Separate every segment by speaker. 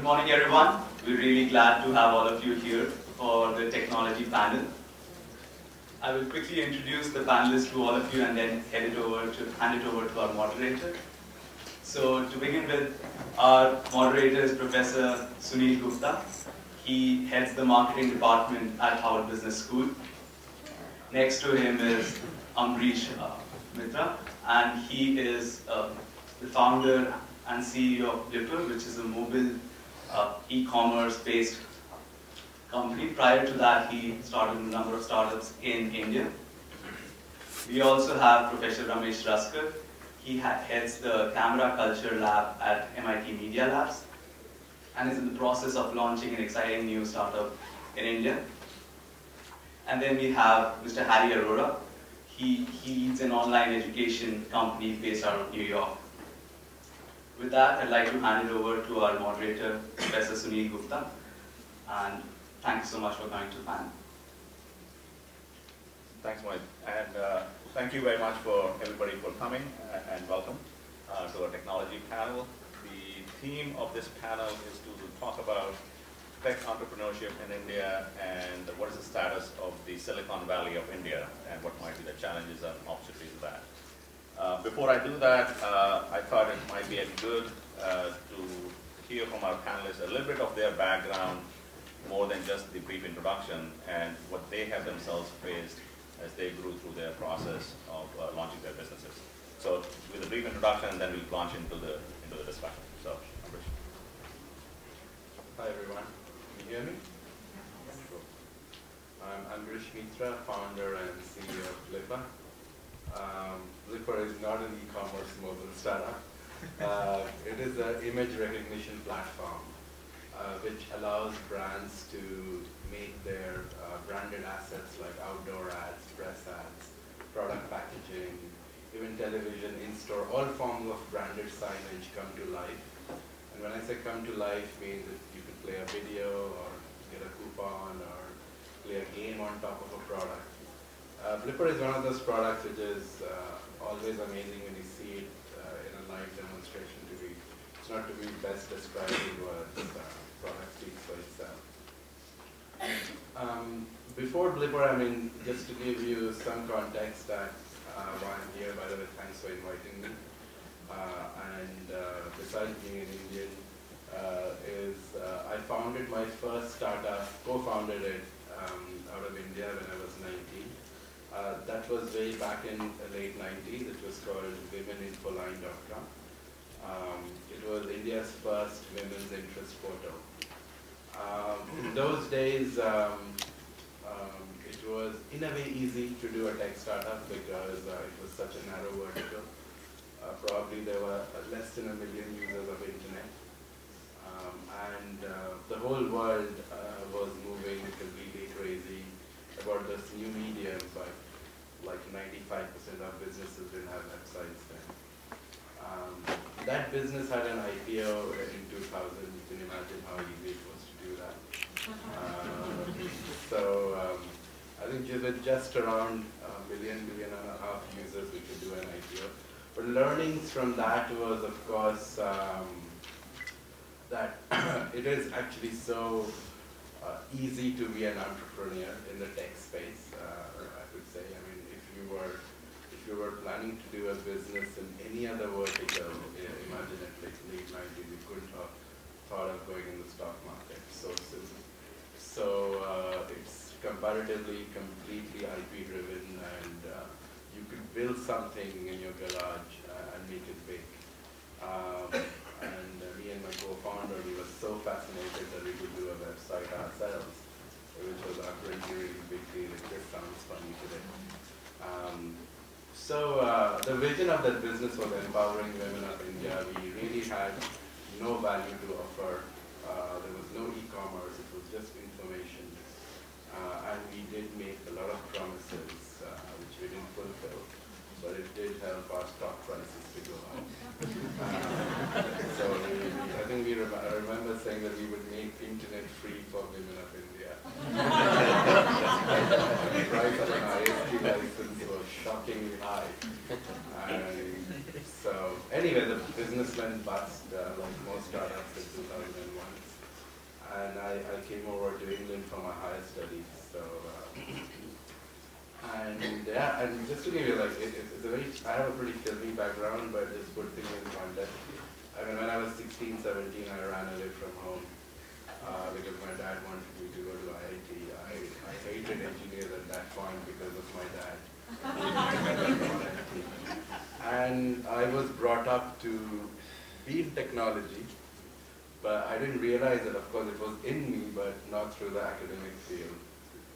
Speaker 1: Good morning, everyone. We're really glad to have all of you here for the technology panel. I will quickly introduce the panelists to all of you and then hand it over to our moderator. So to begin with, our moderator is Professor Sunil Gupta. He heads the marketing department at Harvard Business School. Next to him is Ambarish Mitra, and he is the founder and CEO of Blippar, which is a mobile e-commerce based company. Prior to that, he started a number of startups in India. We also have Professor Ramesh Raskar. He heads the Camera Culture Lab at MIT Media Labs and is in the process of launching an exciting new startup in India. And then we have Mr. Aurora. He leads an online education company based out of New York. With that, I'd like to hand it over to our moderator, Professor Sunil Gupta. And thank you so much for coming to the panel.
Speaker 2: Thanks, Mohit. And thank you very much for everybody for coming and welcome to our technology panel. The theme of this panel is to talk about tech entrepreneurship in India and what is the status of the Silicon Valley of India and what might be the challenges and opportunities of that. Before I do that, I thought it might be good to hear from our panelists a little bit of their background, more than just the brief introduction, and what they have themselves faced as they grew through their process of launching their businesses. So with a brief introduction, then we'll launch into the discussion. So, Ambarish.
Speaker 3: Hi everyone, can you hear me? Sure. I'm Ambarish Mitra, founder and CEO of Blippar. Blippar is not an e-commerce mobile startup. It is an image recognition platform which allows brands to make their branded assets like outdoor ads, press ads, product packaging, even television, in-store, all forms of branded signage come to life. And when I say come to life, means that you could play a video or get a coupon or play a game on top of a product. Blippar is one of those products which is always amazing when you see it in a live demonstration. It's not to be best described in words. Product speaks for itself. Before Blippar, just to give you some context that why I'm here, by the way, thanks for inviting me. Besides being an Indian, I founded my first startup, co-founded it out of India when I was 19. That was way back in the late 90s. It was called womeninfoline.com. It was India's first women's interest portal. In those days, it was in a way easy to do a tech startup because it was such a narrow vertical. Probably there were less than 1 million users of internet. The whole world was moving completely crazy about this new medium, but like 95% of businesses didn't have websites then. That business had an IPO in 2000. You can imagine how easy it was to do that. I think with just around a million and a half users, we could do an IPO. But learnings from that was, of course, that it is actually so easy to be an entrepreneur in the tech space. I would say. If you were planning to do a business in any other vertical, imagine it like late 90s, you couldn't have thought of going in the stock market so soon. So it's comparatively completely IP driven, and you could build something in your garage and make it big. Me and my co-founder, we were so fascinated that we could do a website ourselves, which was apparently a really big deal. It just sounds funny today. The vision of that business was empowering women of India. We really had no value to offer. There was no e-commerce. It was just information. And we did make a lot of promises, which we didn't fulfill. But it did help our stock prices to go up. I think I remember saying that we would make internet free for women of India. The price of an ISP license was shockingly high. So anyway, the business went bust, like most startups in 2001. and I came over to England for my higher studies. So, and yeah, and just to give you like, it's a very, I have a pretty filthy background, but just put things in context. I mean, when I was 16, 17, I ran away from home because my dad wanted me to go to IIT. I hated engineers at that point because of my dad. And I was brought up to be in technology, but I didn't realize that, of course, it was in me, but not through the academic field.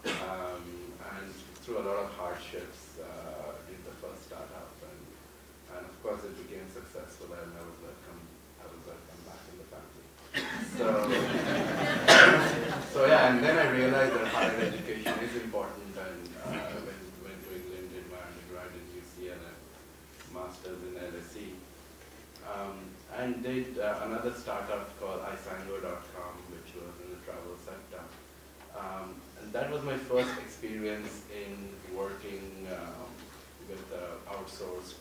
Speaker 3: And through a lot of hardships in the first startup, and of course it became successful, and I was welcome back in the family. So yeah, and then I realized that higher education is important, and went to England, did my undergrad in UCL and masters in LSE, and did another startup called isango.com, which was in the travel sector. And that was my first experience in working with outsourced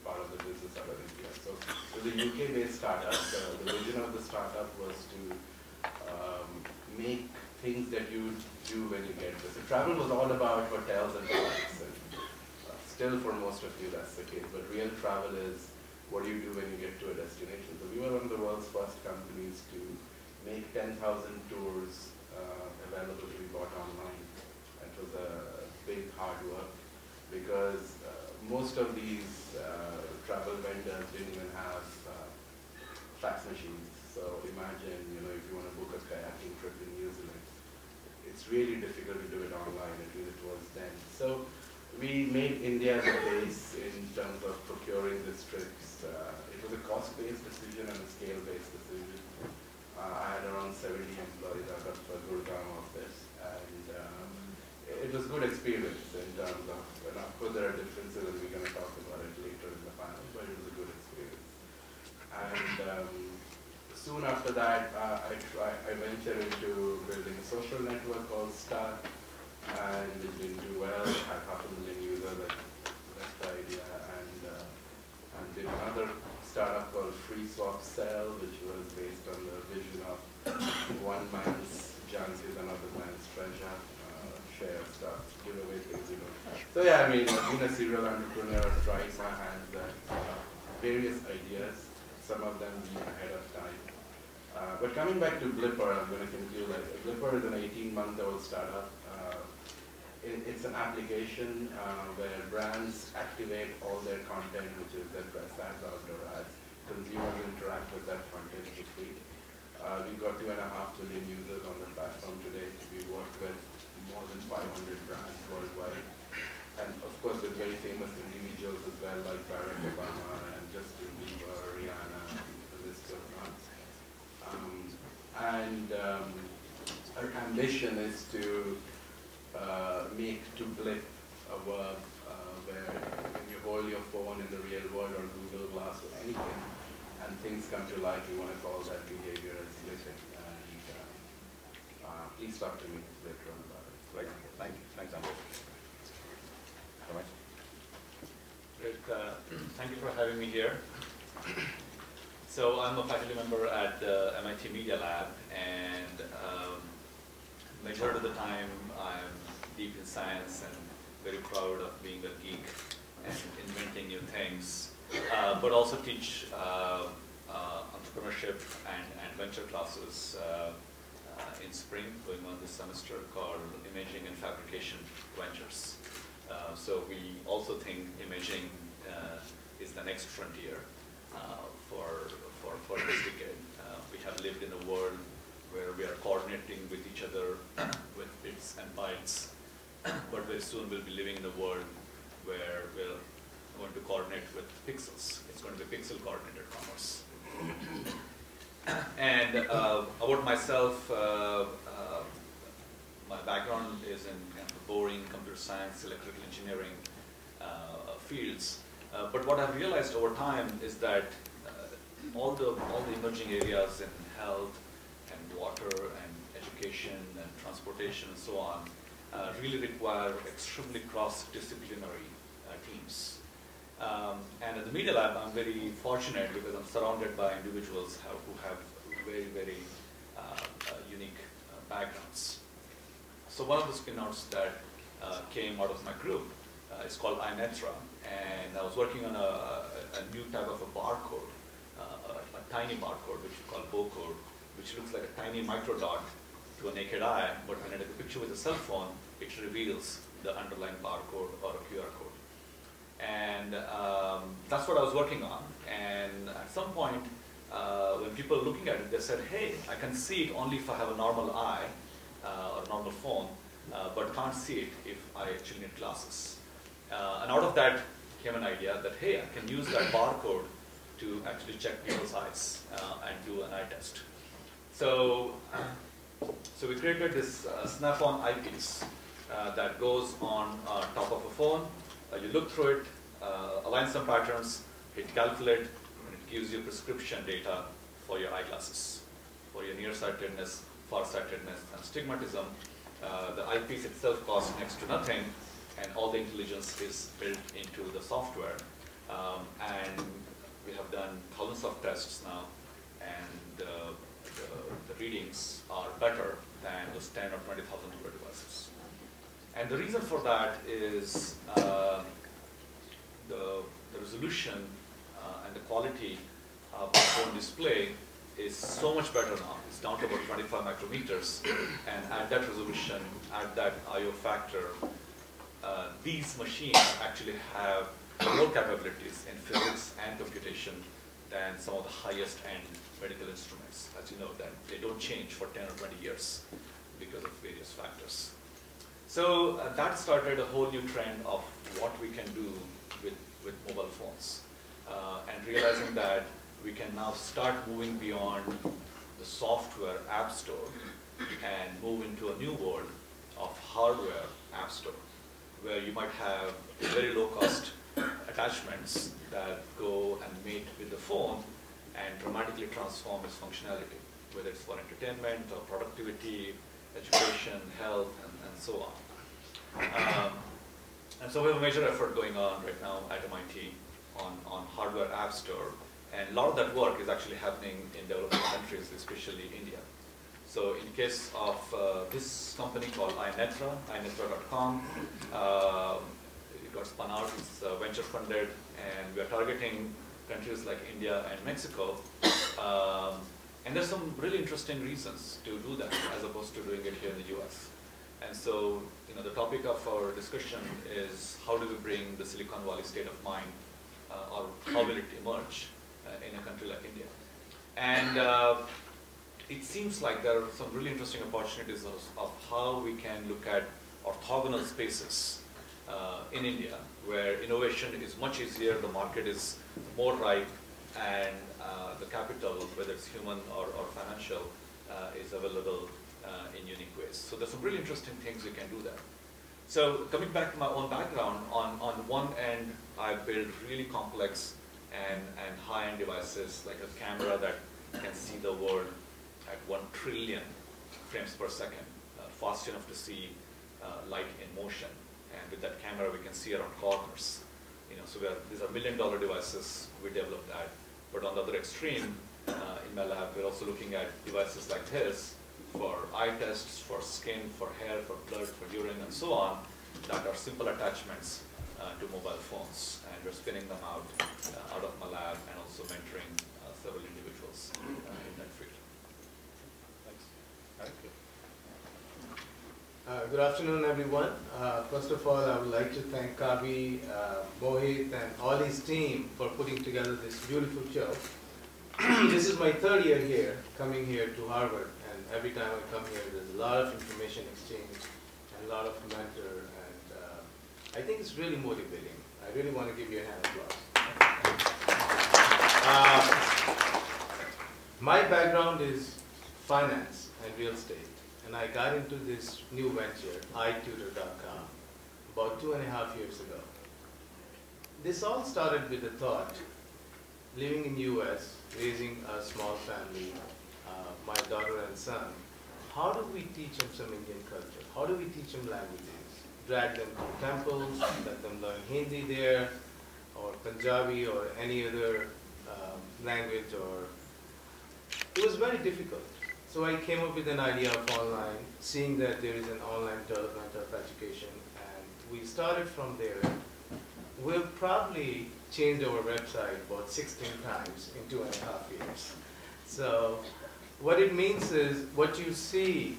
Speaker 3: part of the business out of India. So it was a UK-based startup. The vision of the startup was to make things that you do when you get there. So travel was all about hotels and flights, and still for most of you that's the case. But real travel is what do you do when you get to a destination. So we were one of the world's first companies to make 10,000 tours available to be bought online. It was a big hard work because most of these travel vendors didn't even have fax machines. So imagine, if you want to book a kayaking trip in New Zealand, it's really difficult to do it online, at least it was then. So we made India the base in terms of procuring these trips. It was a cost-based decision and a scale-based decision. I had around 70 employees out of the Gurgaon office, and it was a good experience in terms of, and of course there are differences and we're going to talk about it later in the panel, but it was a good experience. And soon after that, I ventured into building a social network called Star, and it didn't do well. It had 500,000 users, that's the idea, and did another startup called Free Swap Sell, which was based on the vision of one man's junk is another man's treasure, share stuff, give away things you don't have. So yeah, I mean, being a serial entrepreneur, tried my hands at various ideas, some of them being ahead of time. But coming back to Blippar, I'm going to conclude like Blippar is an 18-month-old startup. It's an application where brands activate all their content, which is their press ads, outdoor ads. Consumers interact with that content for free. We've got 2.5 million users on the platform today. We work with more than 500 brands worldwide. And of course with very famous individuals as well, like Barack Obama and Justin Bieber, Rihanna, the list goes on. Our ambition is to make to blip a verb where when you hold your phone in the real world or Google Glass or anything, and things come to life, we want to call that behavior as blipping. And please talk to me later on about it.
Speaker 2: Great, thank you. Thanks, Ambarish. Ramesh?
Speaker 4: Great, thank you for having me here. So I'm a faculty member at the MIT Media Lab, and majority of the time I'm deep in science and very proud of being a geek and inventing new things, but also teach entrepreneurship and venture classes in spring, going on this semester, called Imaging and Fabrication Ventures. So we also think imaging is the next frontier for this decade. We have lived in a world where we are coordinating with each other with bits and bytes, but very soon we'll be living in a world where we're going to coordinate with pixels. It's going to be pixel coordinated commerce. And about myself, my background is in kind of boring computer science, electrical engineering fields. But what I've realized over time is that all the emerging areas in health and water and education and transportation and so on really require extremely cross-disciplinary teams. And at the Media Lab, I'm very fortunate because I'm surrounded by individuals who have very, very unique backgrounds. So one of the spin-outs that came out of my group is called iMitra, and I was working on a new type of a barcode, a tiny barcode, which we call bowcode, which looks like a tiny micro dot to a naked eye, but when I take a picture with a cell phone, it reveals the underlying barcode or a QR code. And that's what I was working on. And at some point, when people are looking at it, they said, hey, I can see it only if I have a normal eye or a normal phone, but can't see it if I actually need glasses. And out of that came an idea that, hey, I can use that barcode to actually check people's eyes and do an eye test. So we created this snap-on eyepiece that goes on top of a phone. You look through it, align some patterns, hit calculate, and it gives you prescription data for your eyeglasses, for your nearsightedness, farsightedness, and stigmatism. The eyepiece itself costs next to nothing, and all the intelligence is built into the software. And we have done thousands of tests now, and the readings are better than those 10 or 20,000 devices. And the reason for that is the resolution and the quality of the phone display is so much better now. It's down to about 25 micrometers, and at that resolution, at that I/O factor, these machines actually have more capabilities in physics and computation than some of the highest end medical instruments. As you know, that they don't change for 10 or 20 years because of various factors. So that started a whole new trend of what we can do with mobile phones, and realizing that we can now start moving beyond the software app store and move into a new world of hardware app store, where you might have very low cost attachments that go and mate with the phone and dramatically transform its functionality, whether it's for entertainment or productivity, education, health, and so on. And so we have a major effort going on right now at MIT on hardware app store, and a lot of that work is actually happening in developing countries, especially India. So in case of this company called iNetra, iNetra.com, it got spun out, it's venture funded, and we are targeting countries like India and Mexico. And there's some really interesting reasons to do that, as opposed to doing it here in the US. And so, the topic of our discussion is how do we bring the Silicon Valley state of mind, or how will it emerge in a country like India? And it seems like there are some really interesting opportunities of how we can look at orthogonal spaces in India, where innovation is much easier, the market is more ripe, and the capital, whether it's human or financial, is available in unique ways. So there's some really interesting things we can do there. So coming back to my own background, on one end, I build really complex and high-end devices, like a camera that can see the world at 1 trillion frames per second, fast enough to see light in motion. And with that camera, we can see around corners. So these are $1 million devices. We developed that. But on the other extreme, in my lab, we're also looking at devices like this for eye tests, for skin, for hair, for blood, for urine, and so on, that are simple attachments to mobile phones. And we're spinning them out of my lab and also mentoring several individuals in that field. Thanks.
Speaker 2: Thank you.
Speaker 5: Good afternoon, everyone. First of all, I would like to thank Kavi, Mohit, and all his team for putting together this beautiful show. This is my 3rd year here, coming here to Harvard, and every time I come here, there's a lot of information exchange and a lot of mentor, and I think it's really motivating. I really want to give you a hand applause. My background is finance and real estate. And I got into this new venture, iTutor.com, about 2.5 years ago. This all started with the thought, living in US, raising a small family, my daughter and son, how do we teach them some Indian culture? How do we teach them languages? Drag them to temples, let them learn Hindi there, or Punjabi, or any other language, or... It was very difficult. So I came up with an idea of online, seeing that there is an online development of education, and we started from there. We've probably changed our website about 16 times in 2.5 years. So what it means is what you see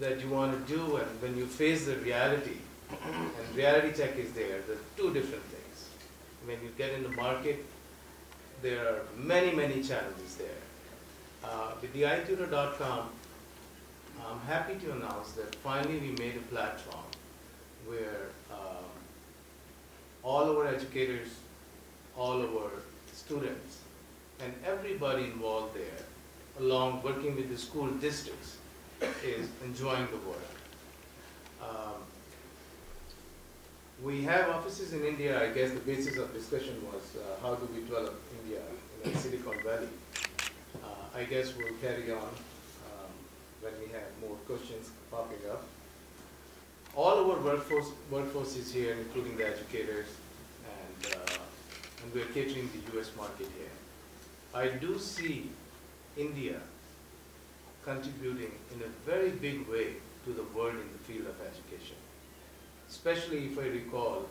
Speaker 5: that you want to do, and when you face the reality, and reality check is there, there are two different things. When you get in the market, there are many, many challenges there. With the iTutor.com, I'm happy to announce that finally we made a platform where all our educators, all our students, and everybody involved there, along working with the school districts, is enjoying the work. We have offices in India. I guess the basis of discussion was how do we develop India in Silicon Valley. I guess we'll carry on when we have more questions popping up. All our workforce is here, including the educators, and we're catering the US market here. I do see India contributing in a very big way to the world in the field of education. Especially if I recall,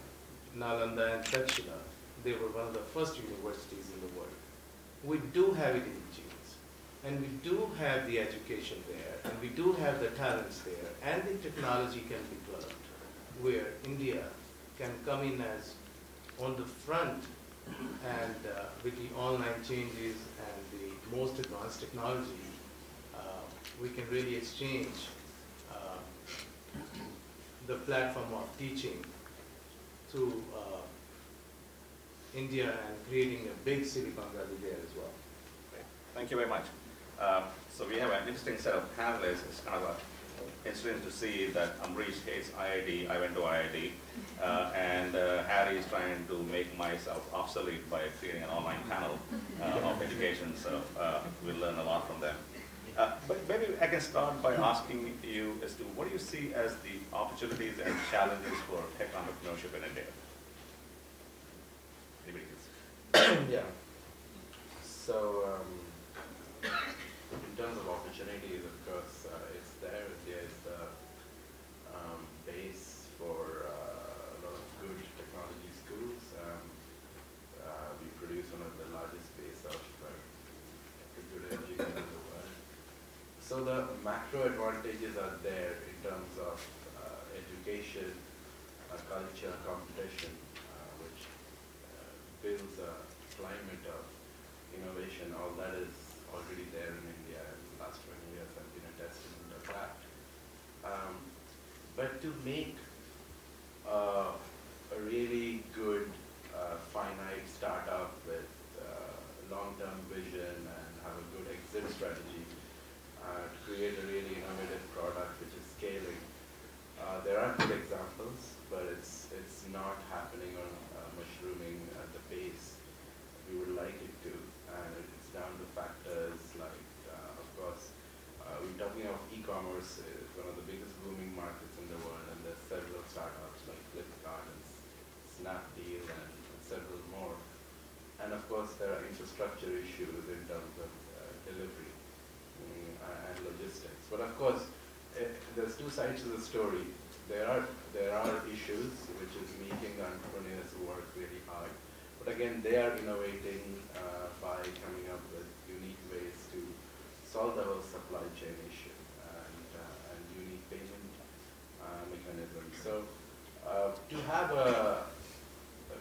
Speaker 5: Nalanda and Takshila, they were one of the first universities in the world. We do have it in the genes, and we do have the education there, and we do have the talents there, and the technology can be developed, where India can come in as on the front, and with the online changes and the most advanced technology, we can really exchange the platform of teaching to India and creating a big Silicon Valley there as well.
Speaker 2: Great. Thank you very much. So we have an interesting set of panelists. It's kind of interesting to see that Ambarish hates IIT, I went to IIT, and Harry is trying to make myself obsolete by creating an online panel of education, so we'll learn a lot from them. But maybe I can start by asking you as to what do you see as the opportunities and challenges for tech entrepreneurship in India? Anybody can
Speaker 3: Yeah. So in terms of opportunities, of course, it's there. India is the base for a lot of good technology schools. We produce one of the largest base of computer engineers in the world. So the macro advantages are there in terms of education, culture, competition, which builds a climate of innovation. All that is already there in India, and the last 20 years have been a testament of that. But to make a really good finite startup with long-term vision and have a good exit strategy, to create a really innovative product which is scaling. There are good examples, but it's not happening on mushrooming at the pace we would like it to. And it's down to factors like, of course, we're talking of e-commerce is one of the biggest booming markets in the world, and there's several startups like Blippar and Snapdeal and several more. And of course, there are infrastructure issues in terms of delivery and logistics. But of course, there's two sides to the story. There are issues which is making entrepreneurs work really hard. But again, they are innovating by coming up with unique ways to solve the whole supply chain issue and unique payment mechanisms. So to have a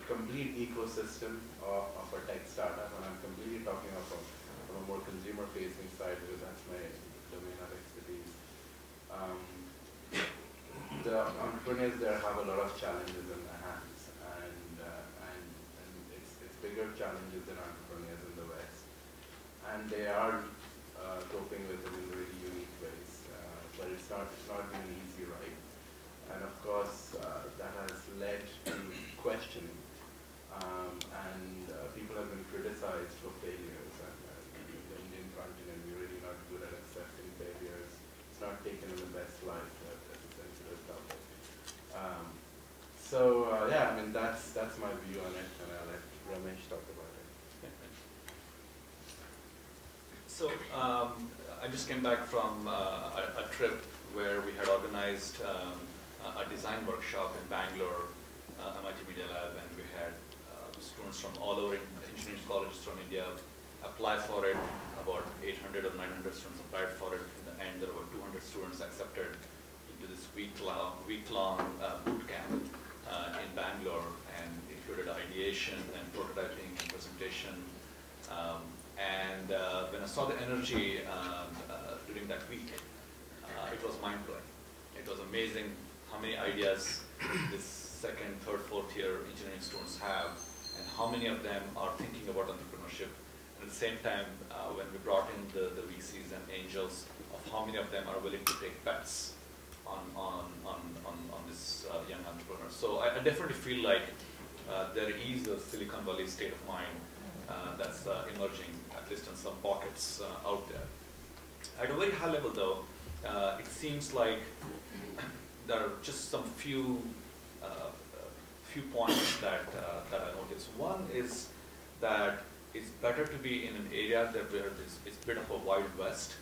Speaker 3: complete ecosystem of a tech startup, and I'm completely talking from a more consumer-facing side because that's my domain of expertise. The entrepreneurs there have a lot of challenges in their hands, and it's bigger challenges than entrepreneurs in the West, and they are coping with it in really unique ways. But it's not been an easy ride, and of course that has led to questioning, and people have been criticized for failures. And in the Indian continent, we're really not good at accepting failures. It's not taken in the best light. That's a sensitive topic. Yeah, I mean that's my view on it, and I'll let Ramesh talk about it.
Speaker 4: So I just came back from a trip where we had organized a design workshop in Bangalore, MIT Media Lab, and we had students from all over engineering colleges from India apply for it. About 800 or 900 students applied for it. In the end, there were 200 students accepted into this week-long boot camp in Bangalore, and included ideation and prototyping and presentation. When I saw the energy during that week, it was mind-blowing. It was amazing how many ideas this second, third, fourth year engineering students have, and how many of them are thinking about entrepreneurship. And at the same time, when we brought in the VCs and angels, of how many of them are willing to take bets on this young entrepreneur. So I definitely feel like there is a Silicon Valley state of mind that's emerging, at least in some pockets out there. At a very high level though, it seems like there are just some few points that I noticed. One is that it's better to be in an area where it's a bit of a wild west,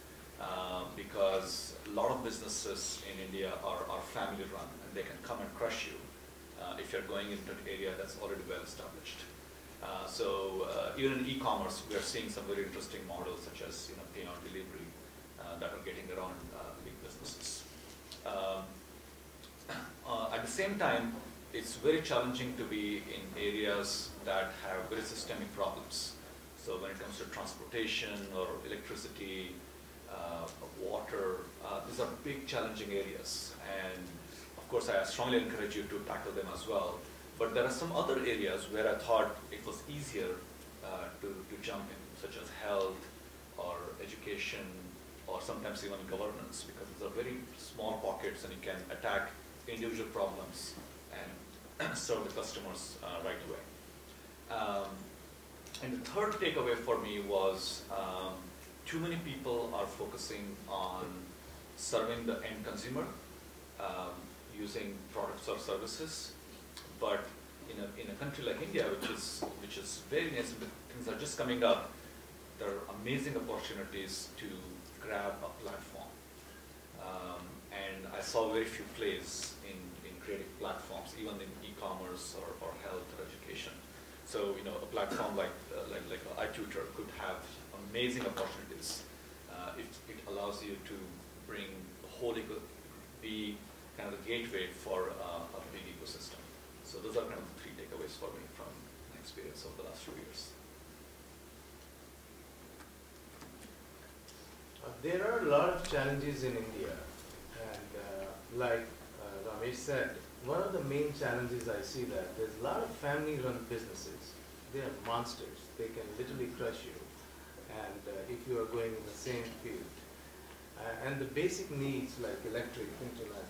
Speaker 4: because a lot of businesses in India are family run, and they can come and crush you if you're going into an area that's already well established. Even in e-commerce, we are seeing some very interesting models, such as pay on delivery, that are getting around big businesses. At the same time, it's very challenging to be in areas that have very systemic problems. So when it comes to transportation or electricity, water, these are big challenging areas. And of course, I strongly encourage you to tackle them as well. But there are some other areas where I thought it was easier to jump in, such as health or education, or sometimes even governance, because these are very small pockets and you can attack individual problems and serve the customers right away. And the third takeaway for me was too many people are focusing on serving the end consumer using products or services, but in a country like India, which is very nascent, things are just coming up, there are amazing opportunities to grab a platform. And I saw very few plays in creating platforms, even in e-commerce or health or education. So a platform like iTutor could have amazing opportunities if it allows you to bring the whole be kind of the gateway for a big ecosystem. So those are kind of the three takeaways for me from my experience over the last few years.
Speaker 5: There are a lot of challenges in India, and like Ramesh said, one of the main challenges I see that there's a lot of family-run businesses. They are monsters. They can literally crush you, and if you are going in the same field. And the basic needs like electric, internet,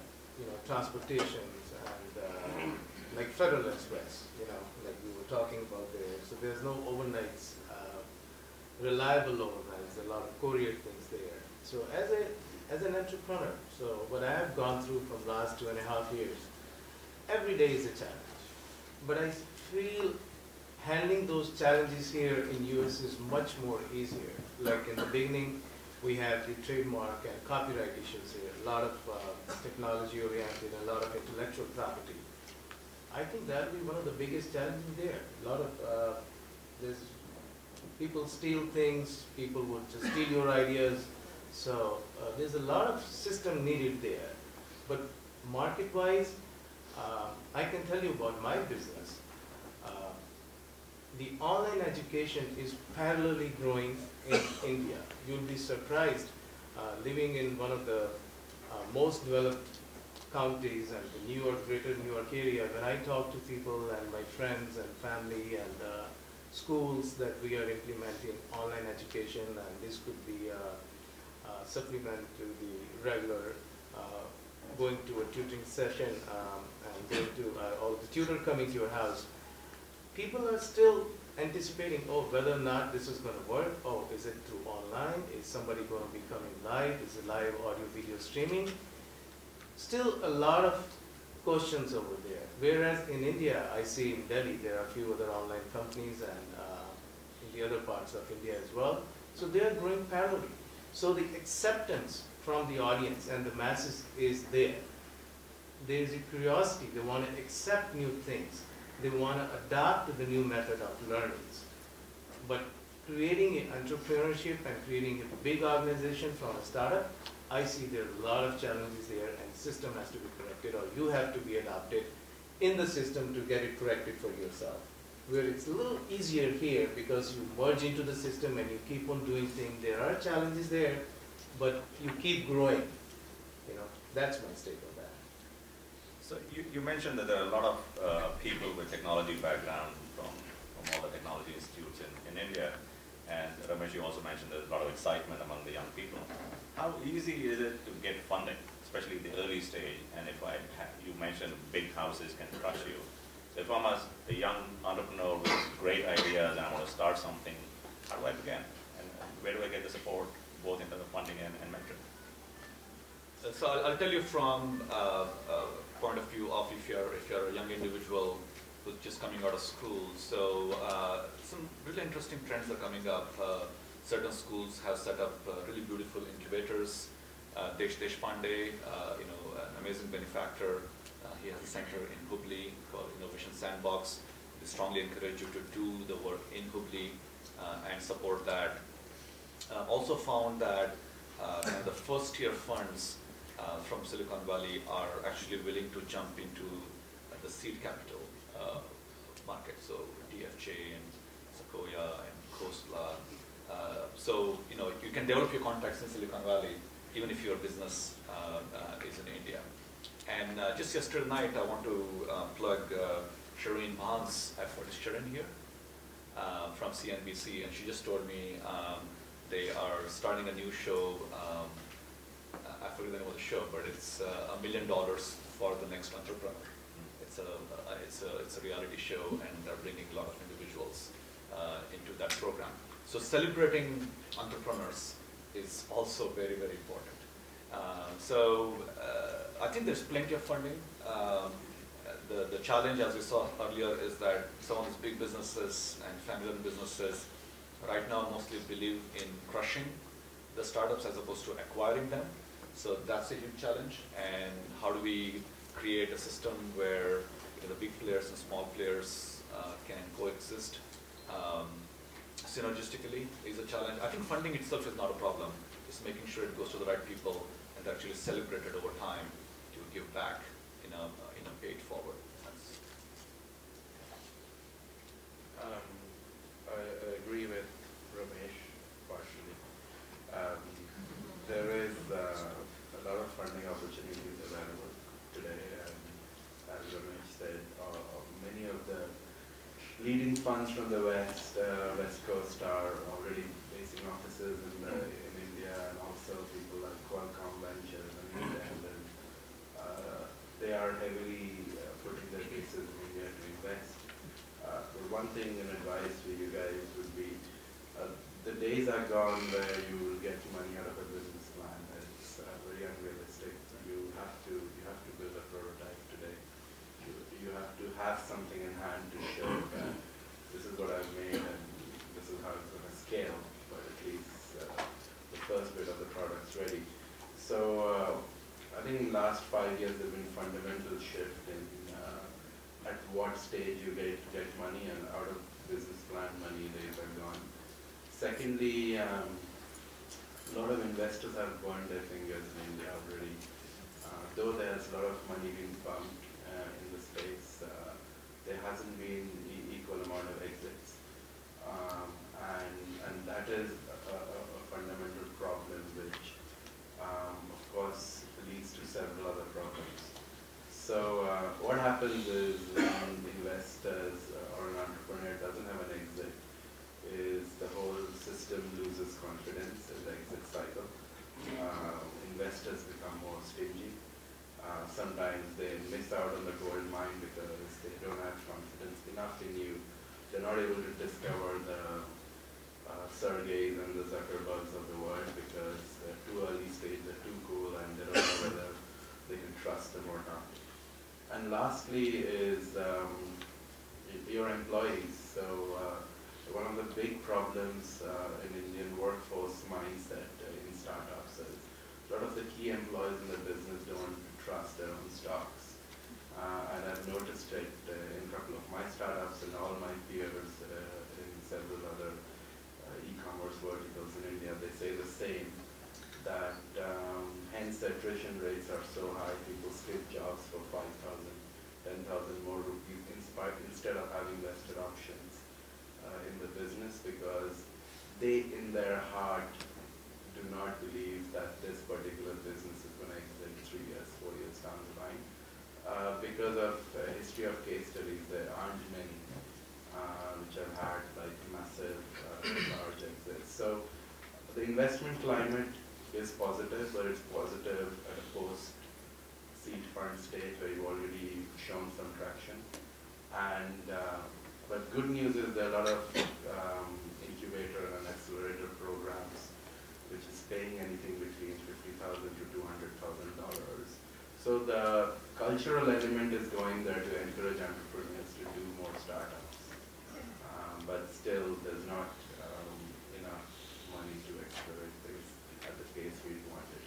Speaker 5: transportations, and like Federal Express, like we were talking about there. So there's no overnights, reliable overnights, a lot of courier things there. So as an entrepreneur, so what I have gone through from last 2.5 years, every day is a challenge. But I feel handling those challenges here in US is much more easier. Like in the beginning, we have the trademark and copyright issues here, a lot of technology oriented, a lot of intellectual property. I think that will be one of the biggest challenges there. A lot of, people steal things, people would just steal your ideas. So there's a lot of system needed there. But market-wise, I can tell you about my business. The online education is parallelly growing in India. You'll be surprised living in one of the most developed counties and the New York, greater New York area. When I talk to people and my friends and family and schools that we are implementing online education, and this could be a supplement to the regular going to a tutoring session and going to or the tutor coming to your house. People are still anticipating, whether or not this is going to work. Is it through online? Is somebody going to be coming live? Is it live audio video streaming? Still a lot of questions over there. Whereas in India, I see in Delhi, there are a few other online companies, and in the other parts of India as well. So they are growing parallelly. So the acceptance from the audience and the masses is there. There is a curiosity. They want to accept new things. They want to adapt to the new method of learnings. But creating an entrepreneurship and creating a big organization from a startup, I see there are a lot of challenges there, and the system has to be corrected, or you have to be adapted in the system to get it corrected for yourself. Where it's a little easier here because you merge into the system and you keep on doing things. There are challenges there, but you keep growing. You know, that's my take on that.
Speaker 2: So you mentioned that there are a lot of people with technology background from all the technology institutes in India. And Ramesh, you also mentioned there's a lot of excitement among the young people. How easy is it to get funding, especially the early stage? And if you mentioned big houses can crush you. So if I'm a young entrepreneur with great ideas and I want to start something, how do I begin? And where do I get the support, both in terms of funding and mentoring?
Speaker 4: So I'll tell you from point of view of if you're a young individual who's just coming out of school. So some really interesting trends are coming up. Certain schools have set up really beautiful incubators. Deshpande, an amazing benefactor. He has a center in Hubli called Innovation Sandbox. We strongly encourage you to do the work in Hubli and support that. Also found that the first tier funds from Silicon Valley are actually willing to jump into the seed capital market. So DFJ and Sequoia and Khosla. So you can develop your contacts in Silicon Valley even if your business is in India. And just yesterday night, I want to plug Shireen Mahan's effort. Is Shireen here? From CNBC, and she just told me they are starting a new show. I forget the name of the show, but it's $1 million for the next entrepreneur. It's a reality show, and they're bringing a lot of individuals into that program. So celebrating entrepreneurs is also very, very important. I think there's plenty of funding. The challenge, as we saw earlier, is that some of these big businesses and family-owned businesses right now mostly believe in crushing the startups as opposed to acquiring them. So that's a huge challenge. And how do we create a system where the big players and small players can coexist synergistically is a challenge. I think funding itself is not a problem. Just making sure it goes to the right people and actually celebrated over time to give back in a paid forward sense.
Speaker 3: I agree with Ramesh partially. There is a lot of funding opportunities available today, and as Ramesh said, many of the leading funds from the West Coast are already basing offices in India, and also people like Qualcomm Ventures and Independent. They are heavily putting their bases in India to invest. The one thing and advice for you guys would be, the days are gone where you will get money out of a business plan. It's very unrealistic. You have to build a prototype today. You have to have something in hand to show that this is what I've made and this is how it's going to scale, but at least the first bit of the product's ready. So I think in the last 5 years there's been a fundamental shift in at what stage you get money, and out of business plan money days are gone. Secondly, a lot of investors have burned their fingers in India already. Though there's a lot of money being pumped in the space, there hasn't been equal amount of exits. And that is a fundamental problem which, of course, leads to several other problems. So what happens is when investors or an entrepreneur doesn't have an exit, is the whole system loses confidence in the exit cycle. Investors become more stingy. Sometimes they miss out on the gold mine because they don't have confidence enough in you. They're not able to discover the Sergeys and the Zuckerbergs of the world because they're too early stage, they're too cool, and they don't know whether they can trust them or not. And lastly is your employees. So one of the big problems in Indian workforce mindset in startups is a lot of the key employees in the business don't trust their own stocks. And I've noticed it in a couple of my startups and all my peers in several other e-commerce verticals in India. They say the same, that hence the attrition rates are so high. People skip jobs for 5,000, 10,000 more rupees instead of having vested options in the business, because they in their heart do not believe that this particular business is going to exit 3 years, 4 years down the line. Because of a history of case studies, there aren't many which have had like massive large exits. So the investment climate is positive, but it's positive at a post-seed fund stage where you've already shown some traction. And but good news is there are a lot of incubator and accelerator programs which is paying anything between $50,000 to $200,000. So the cultural element is going there to encourage entrepreneurs to do more startups. But still there's not enough money to accelerate things at the pace we want it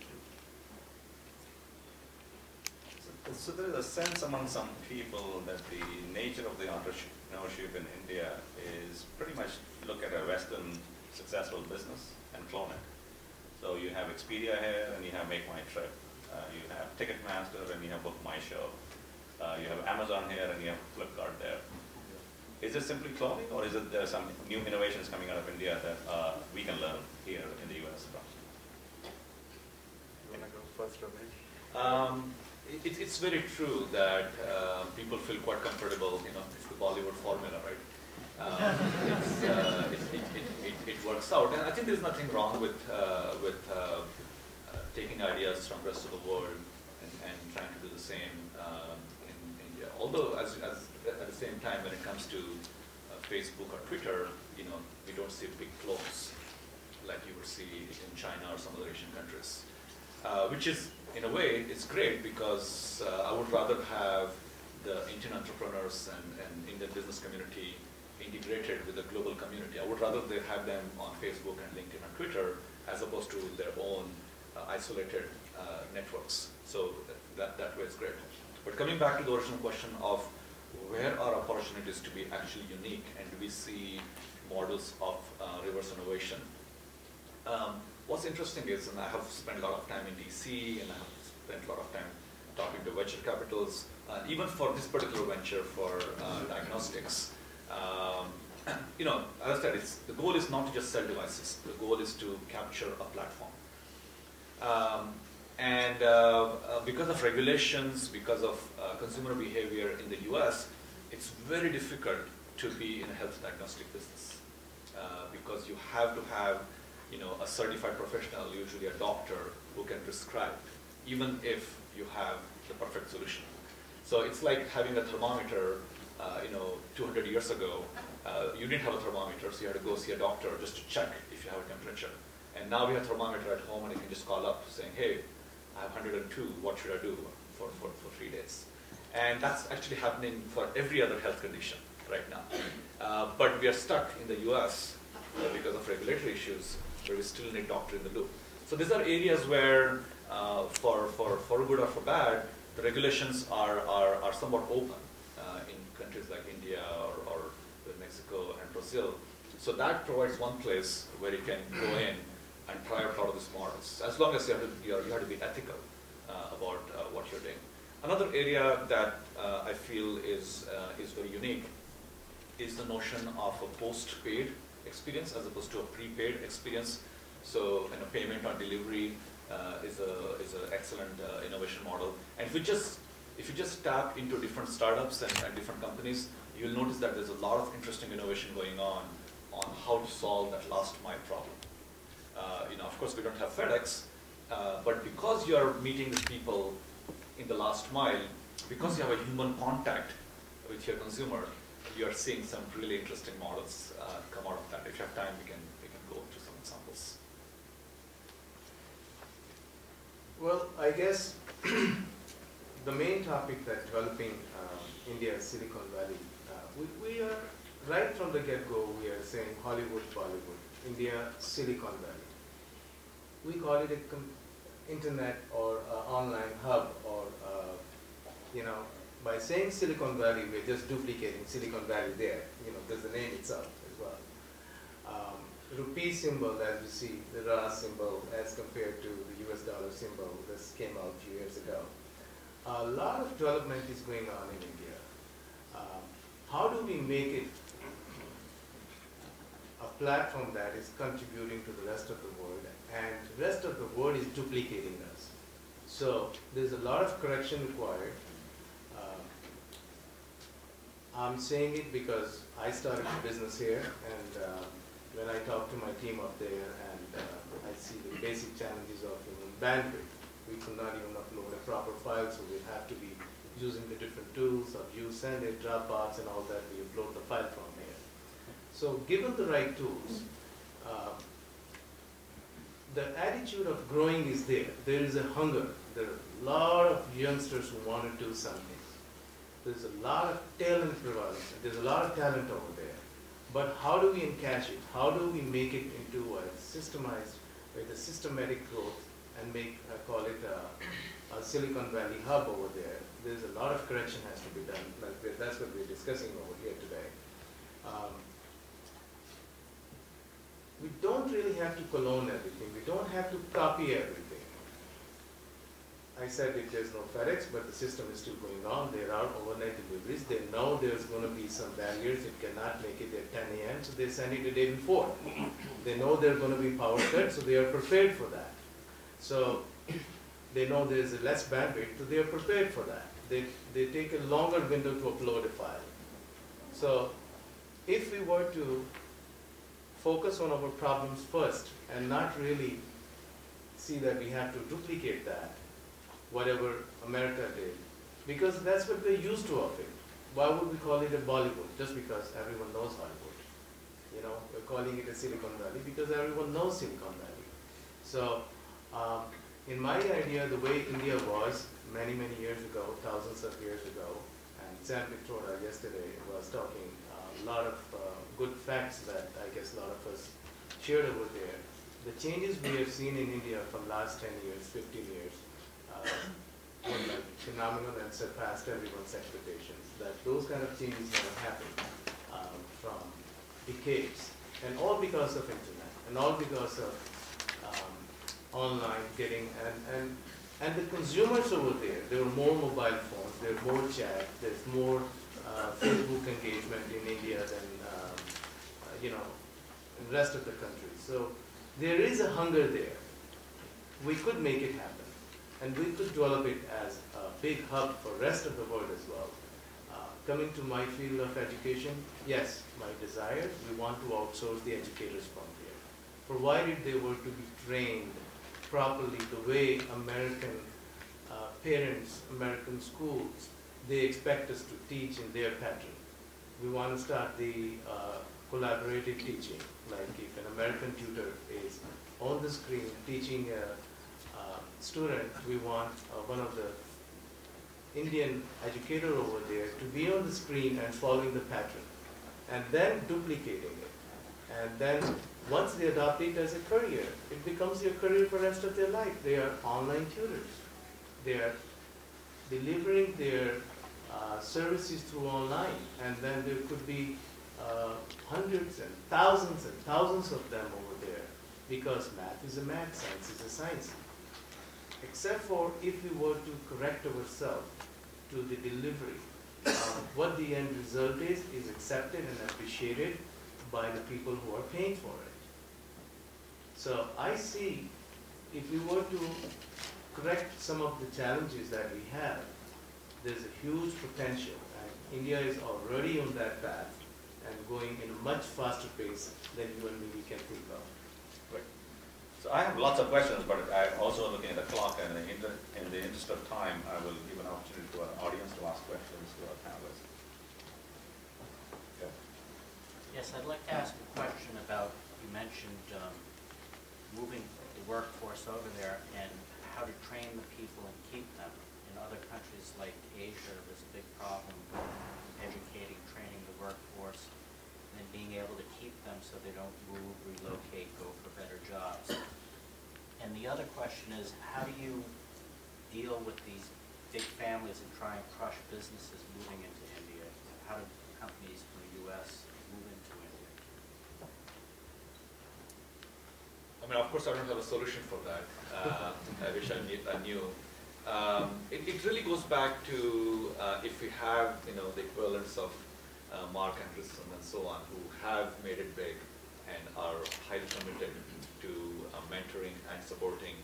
Speaker 3: to.
Speaker 2: So there is a sense among some people that the nature of the entrepreneurship in India is pretty much look at a Western successful business and clone it. So you have Expedia here and you have Make My Trip. You have Ticketmaster and you have Book My Show. You have Amazon here and you have Flipkart there. Is it simply cloning, or is it there some new innovations coming out of India that we can learn here in the US from?
Speaker 3: You want to go first, Ramesh?
Speaker 4: It's very true that people feel quite comfortable, it's the Bollywood formula, right? It works out, and I think there's nothing wrong with taking ideas from the rest of the world and trying to do the same in India. Although, at the same time, when it comes to Facebook or Twitter, we don't see big clones like you would see in China or some other Asian countries, which is, in a way, it's great because I would rather have the Indian entrepreneurs and Indian business community integrated with the global community. I would rather they have them on Facebook and LinkedIn and Twitter as opposed to their own isolated networks. So that way is great. But coming back to the original question of where are opportunities to be actually unique, and do we see models of reverse innovation? What's interesting is, and I have spent a lot of time in DC, and I have spent a lot of time talking to venture capitals, even for this particular venture for diagnostics. As I said, the goal is not to just sell devices. The goal is to capture a platform. Because of regulations, because of consumer behavior in the US, it's very difficult to be in a health diagnostic business because you have to have a certified professional, usually a doctor, who can prescribe, even if you have the perfect solution. So it's like having a thermometer, 200 years ago, you didn't have a thermometer, so you had to go see a doctor just to check if you have a temperature. And now we have a thermometer at home, and you can just call up saying, hey, I have 102, what should I do for 3 days? And that's actually happening for every other health condition right now. But we are stuck in the US because of regulatory issues, where we still need doctor in the loop. So these are areas where, for good or for bad, the regulations are somewhat open in countries like India or Mexico and Brazil. So that provides one place where you can go in and try out a lot of these models, as long as you have to be ethical about what you're doing. Another area that I feel is very unique is the notion of a post-paid experience as opposed to a prepaid experience. So, payment on delivery is an excellent innovation model. And if you just tap into different startups and different companies, you'll notice that there's a lot of interesting innovation going on how to solve that last mile problem. Of course, we don't have FedEx, but because you are meeting with people in the last mile, because you have a human contact with your consumer, you are seeing some really interesting models come out of that. If you have time, we can go into some examples.
Speaker 5: Well, I guess the main topic that developing India's Silicon Valley, we are right from the get-go, we are saying Hollywood, Bollywood, India, Silicon Valley. We call it a internet or online hub, or by saying Silicon Valley, we're just duplicating Silicon Valley there. There's the name itself as well. Rupee symbol, as you see, the Ra symbol as compared to the US dollar symbol, this came out a few years ago. A lot of development is going on in India. How do we make it a platform that is contributing to the rest of the world, and the rest of the world is duplicating us? So there's a lot of correction required. I'm saying it because I started the business here, and when I talk to my team up there, and I see the basic challenges of bandwidth. We could not even upload a proper file, so we have to be using the different tools of send it, Dropbox, and all that. We upload the file from here. So given the right tools, the attitude of growing is there. There is a hunger. There are a lot of youngsters who want to do something. There's a lot of talent prevalent. There's a lot of talent over there. But how do we encash it? How do we make it into a systemized, with a systematic growth, and make, I call it a Silicon Valley hub over there? There's a lot of correction has to be done. That's what we're discussing over here today. We don't really have to clone everything. We don't have to copy everything. I said if there's no FedEx, but the system is still going on. There are overnight deliveries. They know there's going to be some barriers. It cannot make it at 10 a.m., so they send it the day before. They know there are going to be power cuts, so they are prepared for that. So they know there's a less bandwidth, so they are prepared for that. They take a longer window to upload a file. So if we were to focus on our problems first and not really see that we have to duplicate that, whatever America did, because that's what we're used to of it. Why would we call it a Bollywood? Just because everyone knows Hollywood. We're calling it a Silicon Valley because everyone knows Silicon Valley. So in my idea, the way India was many, many years ago, thousands of years ago, and Sam Victoria yesterday was talking a lot of good facts that I guess a lot of us shared over there. The changes we have seen in India from last 10 years, 15 years, were like phenomenal and surpassed everyone's expectations. That those kind of changes never happened from decades, and all because of internet, and all because of online getting, and the consumers over there were more mobile phones, there's more chat, there's more Facebook engagement in India than in the rest of the country. So there is a hunger there. We could make it happen. And we could develop it as a big hub for the rest of the world as well. Coming to my field of education, yes, my desire, we want to outsource the educators from here, provided they were to be trained properly the way American parents, American schools, they expect us to teach in their pattern. We want to start the collaborative teaching, like if an American tutor is on the screen teaching a student, we want one of the Indian educator over there to be on the screen and following the pattern, and then duplicating it. And then once they adopt it as a career, it becomes their career for the rest of their life. They are online tutors. They are delivering their services through online, and then there could be hundreds and thousands of them over there, because math is a math, science is a science. Except for if we were to correct ourselves to the delivery, what the end result is accepted and appreciated by the people who are paying for it. So I see, if we were to correct some of the challenges that we have, there's a huge potential, and India is already on that path and going in a much faster pace than you and me we can think of.
Speaker 2: So I have lots of questions, but I'm also looking at the clock, and in the interest of time, I will give an opportunity to our audience to ask questions to our panelists. Yeah.
Speaker 6: Yes, I'd like to ask a question about, you mentioned moving the workforce over there and how to train the people and keep them. In other countries like Asia, there's a big problem with educating, training the workforce. and then being able to keep them so they don't move, relocate, go for better jobs. And the other question is, how do you deal with these big families and try and crush businesses moving into India? How do companies from the U.S. move into India?
Speaker 4: I mean, of course, I don't have a solution for that. I wish I knew. It really goes back to if we have, the equivalents of Mark Anderson and so on, who have made it big and are highly committed to mentoring and supporting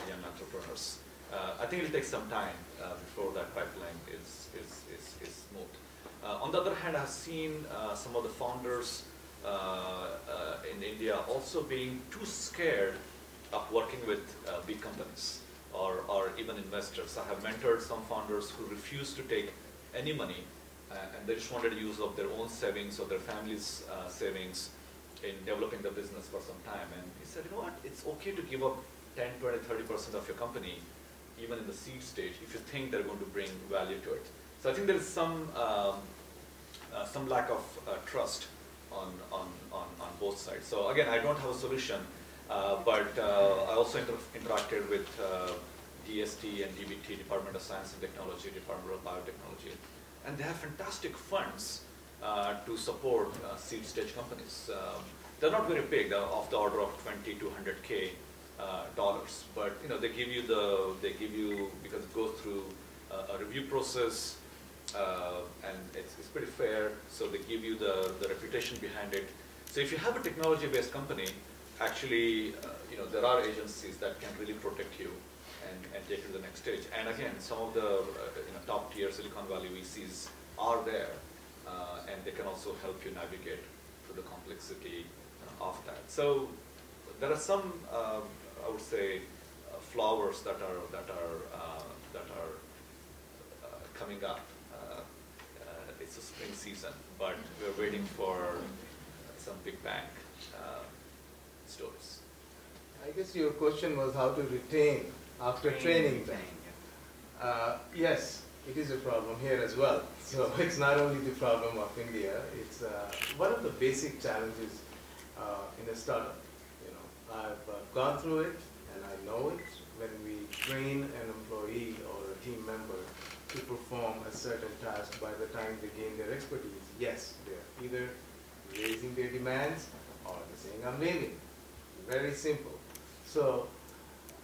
Speaker 4: young entrepreneurs. I think it'll take some time before that pipeline is smooth. On the other hand, I've seen some of the founders in India also being too scared of working with big companies or even investors. I have mentored some founders who refuse to take any money and they just wanted to use of their own savings or their family's savings in developing the business for some time. And he said, you know what, it's okay to give up 10, 20, 30% of your company, even in the seed stage, if you think they're going to bring value to it. So I think there is some lack of trust on both sides. So again, I don't have a solution, but I also interacted with DST and DBT, Department of Science and Technology, Department of Biotechnology, and they have fantastic funds to support seed stage companies. They're not very big; they're of the order of $20 to $100K dollars, but they give you because it goes through a review process, and it's pretty fair. So they give you the reputation behind it. So if you have a technology-based company, actually, there are agencies that can really protect you and take it to the next stage. And again, some of the top-tier Silicon Valley VCs are there, and they can also help you navigate through the complexity of that. So there are some, I would say, flowers that are coming up. It's a spring season, but we're waiting for some big bang stories.
Speaker 5: I guess your question was how to retain after training them. Yes, it is a problem here as well. So it's not only the problem of India, it's one of the basic challenges in a startup. I've gone through it and I know it. When we train an employee or a team member to perform a certain task, by the time they gain their expertise, yes, they're either raising their demands or they're saying, I'm leaving. Very simple. So,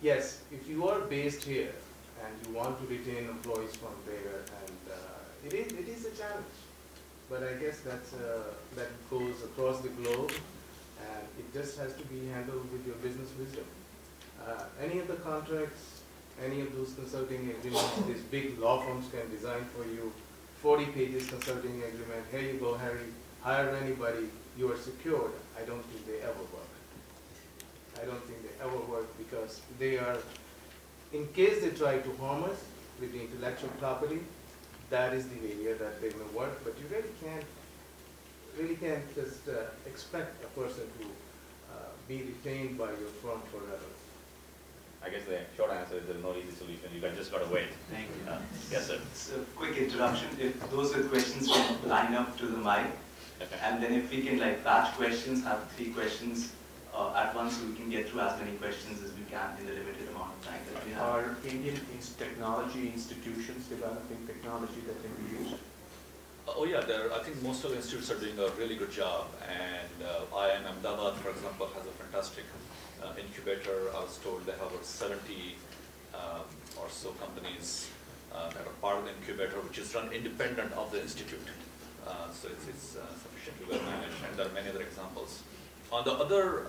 Speaker 5: yes, if you are based here and you want to retain employees from there, and it is a challenge. But I guess that goes across the globe, and it just has to be handled with your business wisdom. Any of the contracts, any of those consulting agreements, these big law firms can design for you, 40 pages consulting agreement, here you go, Harry, hire anybody, you are secured. I don't think they ever work. I don't think they ever work because they are, in case they try to harm us with the intellectual property, that is the area that they may work, but you really can't just expect a person to be retained by your firm forever.
Speaker 2: I guess the short answer is there's no easy solution. You guys just got to wait.
Speaker 1: Thank you.
Speaker 2: Yes, sir.
Speaker 1: So, quick introduction. If those with questions can line up to the mic, and then if we can batch questions, have 3 questions at once, so we can get through as many questions as we can in the limited amount of time that we have.
Speaker 7: Are Indian technology institutions developing technology that can be used?
Speaker 4: Oh yeah, I think most of the institutes are doing a really good job, and IIM Ahmedabad, for example, has a fantastic incubator. I was told they have about 70 or so companies that are part of the incubator, which is run independent of the institute. So it's sufficiently well managed, and there are many other examples. On the other,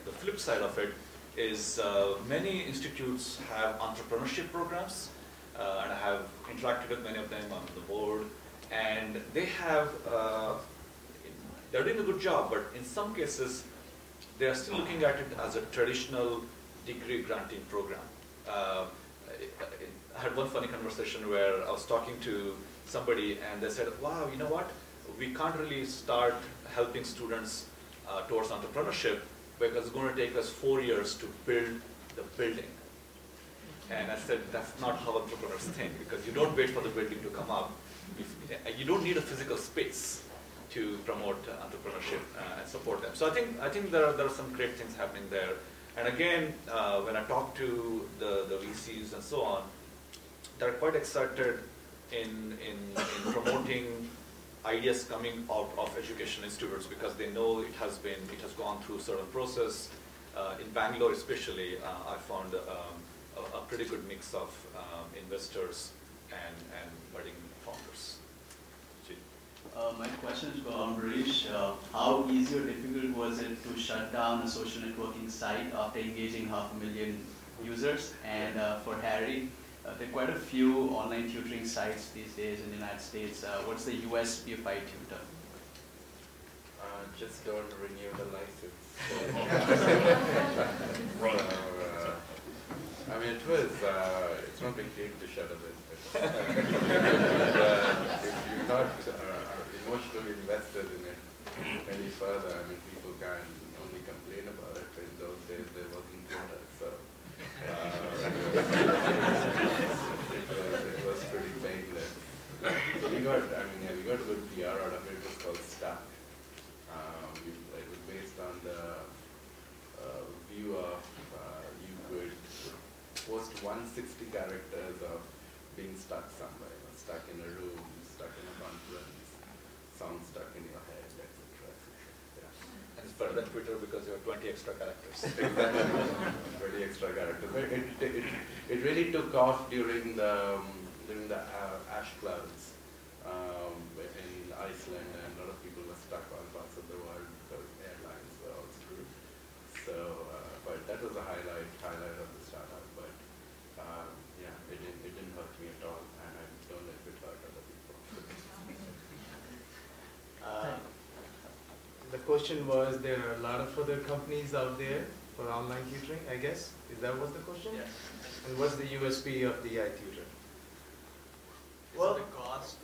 Speaker 4: the flip side of it is many institutes have entrepreneurship programs, and I have interacted with many of them on the board, and they have, they're doing a good job, but in some cases, they are still looking at it as a traditional degree granting program. I had one funny conversation where I was talking to somebody and they said, wow, you know what? We can't really start helping students towards entrepreneurship because it's going to take us 4 years to build the building. And I said, that's not how entrepreneurs think, because you don't wait for the building to come up. You don't need a physical space to promote entrepreneurship and support them. So I think there are some great things happening there. And again, when I talk to the VCs and so on, they're quite excited in promoting ideas coming out of education institutes because they know it has gone through a certain process. In Bangalore especially, I found a pretty good mix of investors and budding founders.
Speaker 1: My question is for Ambarish. How easy or difficult was it to shut down a social networking site after engaging 500,000 users? And for Harry, there are quite a few online tutoring sites these days in the United States. What's the USP of iTutor?
Speaker 3: Just don't renew the license. I mean, it's not a big deal to shut a business. If you're not emotionally invested in it any further, I mean, people can only complain about it. In those days, there wasn't Twitter, so it was pretty painless. So we got a good PR out of it. It was called Stuck. It was based on the view of you could post 160 characters of being stuck somewhere, stuck in a room, stuck in a conference, sound stuck in your head, etc. Yeah.
Speaker 4: And it's better than Twitter because you have 20 extra characters.
Speaker 3: Exactly, 20 extra characters. It really took off during the ash clouds in Iceland, and a lot of people were stuck on parts of the world because airlines were all screwed. So, but that was a highlight of the startup. But yeah, it didn't hurt me at all, and I don't know if it hurt other people.
Speaker 5: The question was, there are a lot of other companies out there for online tutoring, I guess? Is that was the question?
Speaker 1: Yes.
Speaker 5: And what's the USP of the iTutor?
Speaker 1: Well, the cost?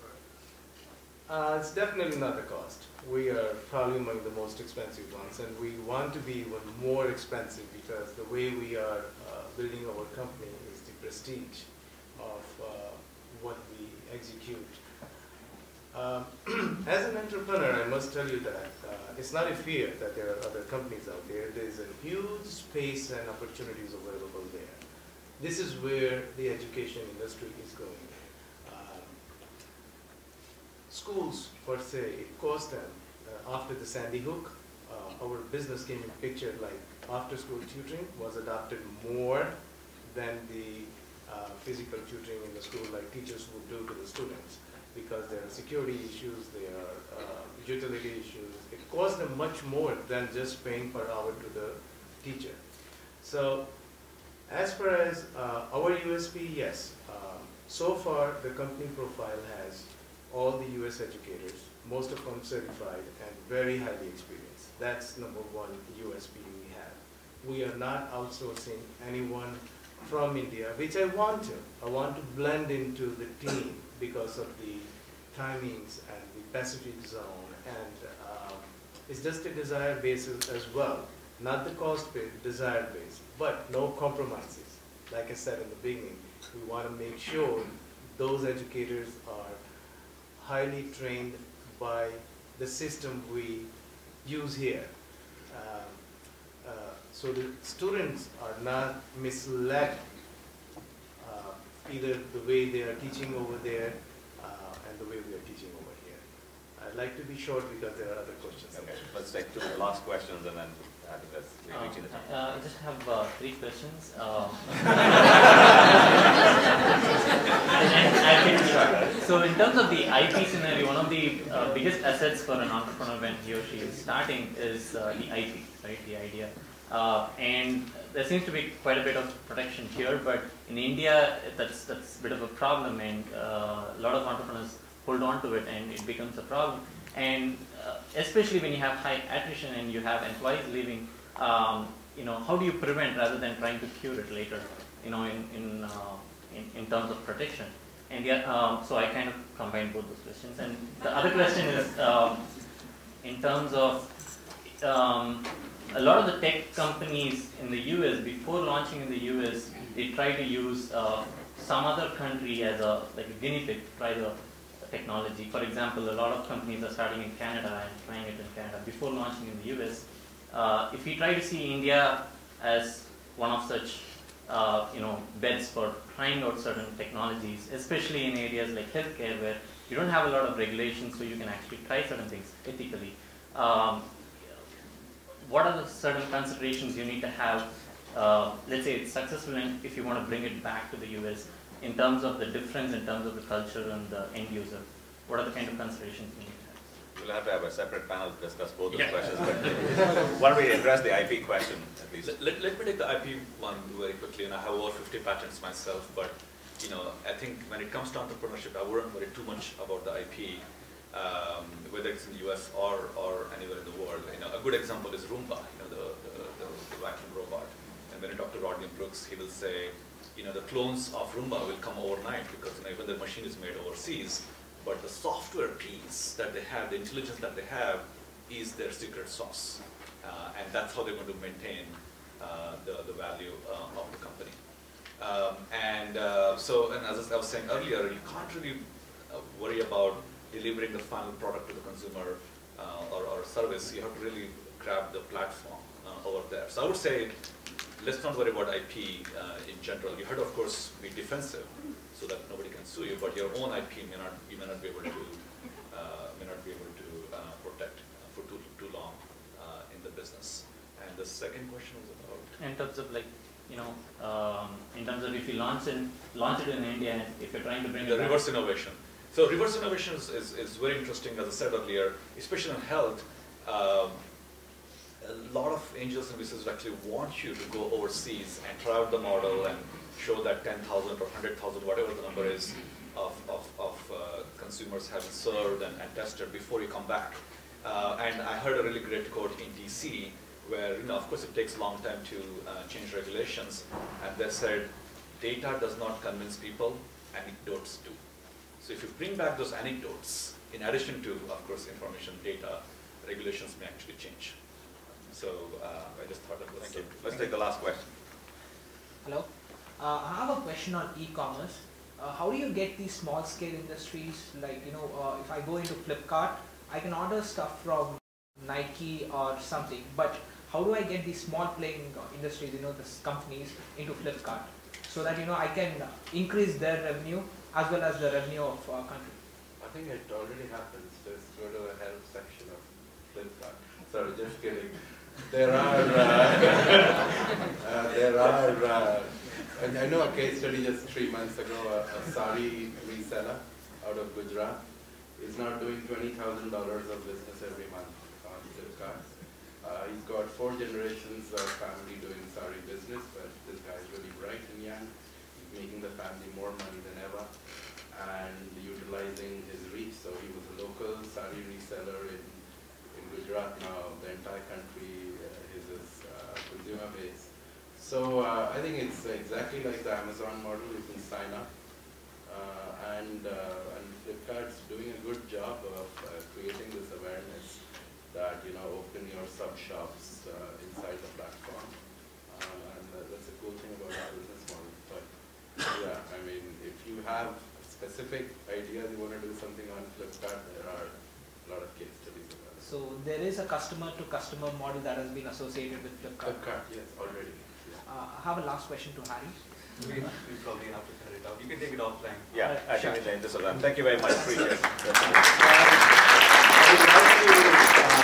Speaker 5: It's definitely not the cost. We are probably among the most expensive ones, and we want to be even more expensive because the way we are building our company is the prestige of what we execute. As an entrepreneur, I must tell you that it's not a fear that there are other companies out there. There's a huge space and opportunities available there. This is where the education industry is going. Schools, per se, it cost them, after the Sandy Hook, our business came in picture, like after-school tutoring was adopted more than the physical tutoring in the school, like teachers would do to the students, because there are security issues, there are utility issues. It cost them much more than just paying per hour to the teacher. So, as far as our USP, yes. So far, the company profile has all the US educators, most of them certified and very highly experienced. That's number one USP we have. We are not outsourcing anyone from India, which I want to. I want to blend into the team because of the timings and the Pacific zone, and it's just a desire basis as well. Not the cost based, desire based, but no compromises. Like I said in the beginning, we want to make sure those educators are highly trained by the system we use here. So the students are not misled either the way they are teaching over there and the way we are teaching over here. I'd like to be short because there are other questions.
Speaker 2: Okay, let's take two last questions and then I think that's reaching the time.
Speaker 8: I just have 3 questions. I'll keep it short. So in terms of the IP scenario, one of the biggest assets for an entrepreneur when he or she is starting is the IP, right, the idea. And there seems to be quite a bit of protection here, but in India, that's a bit of a problem, and a lot of entrepreneurs hold on to it, and it becomes a problem. And especially when you have high attrition and you have employees leaving, how do you prevent rather than trying to cure it later, in terms of protection? And so I kind of combined both those questions. And the other question is, in terms of a lot of the tech companies in the US, before launching in the US, they try to use some other country as a guinea pig, try to technology. For example, a lot of companies are starting in Canada and trying it in Canada before launching in the US. If we try to see India as one of such beds for trying out certain technologies, especially in areas like healthcare where you don't have a lot of regulations, so you can actually try certain things ethically. What are the certain considerations you need to have? Let's say it's successful, and if you want to bring it back to the US, in terms of the difference, in terms of the culture and the end user, what are the kind of considerations you need to have?
Speaker 2: We'll have to have a separate panel to discuss both those questions. But why don't we address the IP question at least?
Speaker 4: Let me take the IP one very quickly. And I have over 50 patents myself, but I think when it comes to entrepreneurship, I wouldn't worry too much about the IP, whether it's in the US or anywhere in the world. A good example is Roomba, the vacuum robot. And when you talk to Rodney Brooks, he will say, the clones of Roomba will come overnight because even the machine is made overseas, but the software piece that they have, the intelligence that they have, is their secret sauce. And that's how they're going to maintain the value of the company. And as I was saying earlier, you can't really worry about delivering the final product to the consumer or service. You have to really grab the platform over there. So I would say, let's not worry about IP in general. You have to, of course, be defensive so that nobody can sue you, but your own IP you may not be able to protect for too long in the business. And the second question was about,
Speaker 8: in terms of in terms of if you launch it in India, and if you're trying to bring
Speaker 4: the reverse innovation. So reverse innovation is very interesting, as I said earlier, especially in health. A lot of angels and VCs actually want you to go overseas and try out the model and show that 10,000 or 100,000, whatever the number is, of consumers have served and tested before you come back. And I heard a really great quote in DC where, of course, it takes a long time to change regulations. And they said, data does not convince people, anecdotes do. So if you bring back those anecdotes, in addition to, of course, information, data, regulations may actually change. So I just thought that was.
Speaker 2: Thank you. Let's take the last question.
Speaker 9: Hello. I have a question on e-commerce. How do you get these small-scale industries? Like, if I go into Flipkart, I can order stuff from Nike or something. But how do I get these small-playing industries, these companies, into Flipkart, so that I can increase their revenue as well as the revenue of our country?
Speaker 3: I think it already happens. Just go to the help section of Flipkart. Sorry, just kidding. There are, and I know a case study just 3 months ago, a sari reseller out of Gujarat is now doing $20,000 of business every month on Flipkart. He's got 4 generations of family doing sari business, but this guy is really bright and young. He's making the family more money than ever and utilizing his reach. So he was a local sari reseller in Gujarat. Now the entire country is his consumer base. So I think it's exactly like the Amazon model. You can sign up, and Flipkart's doing a good job of creating this awareness that open your sub shops inside the platform, and that's a cool thing about our business model. But yeah, I mean, if you have specific ideas, you want to do something on Flipkart, there are a lot of case studies about it.
Speaker 9: So there is a customer-to-customer model that has been associated with Flipkart.
Speaker 3: Flipkart, yes, already.
Speaker 9: I have a last question to Harry.
Speaker 1: We probably have to cut it out. You can take it offline.
Speaker 2: Yeah, I think in the interest of time. Thank you very much. Appreciate it.
Speaker 5: I would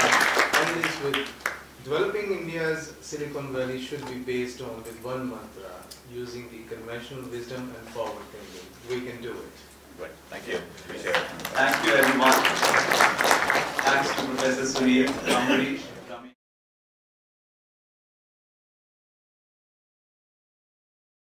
Speaker 5: like to end this with developing India's Silicon Valley should be based on with one mantra, using the conventional wisdom and forward thinking. We can do it.
Speaker 2: Great. Thank you. Appreciate it.
Speaker 1: Thank you, everyone. Thanks to Professor Sunil, Ambarish,